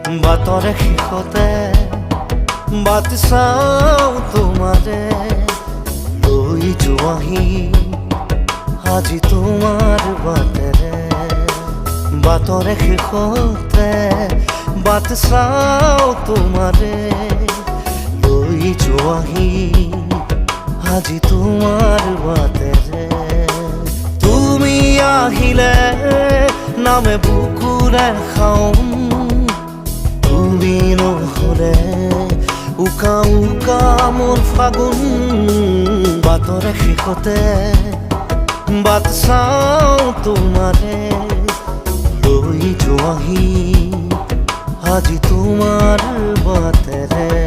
বাটৰে শেষতে বাট চাওঁ তোমাৰে লৈ যোৱাহি আজি তোমাৰ বাটেৰে। বাটৰে শেষতে বাট চাওঁ তোমাৰে লৈ যোৱাহি আজি তোমাৰ বাটেৰে। তুমি আহিলে নামে বুকুৰে খাওঁ, তুমি নহ'লে উকা উকা মোৰ ফাগুন। বাটৰে শেষতে বাট চাওঁ তোমাৰে লৈ যোৱাহি আজি তোমাৰ বাটেৰে।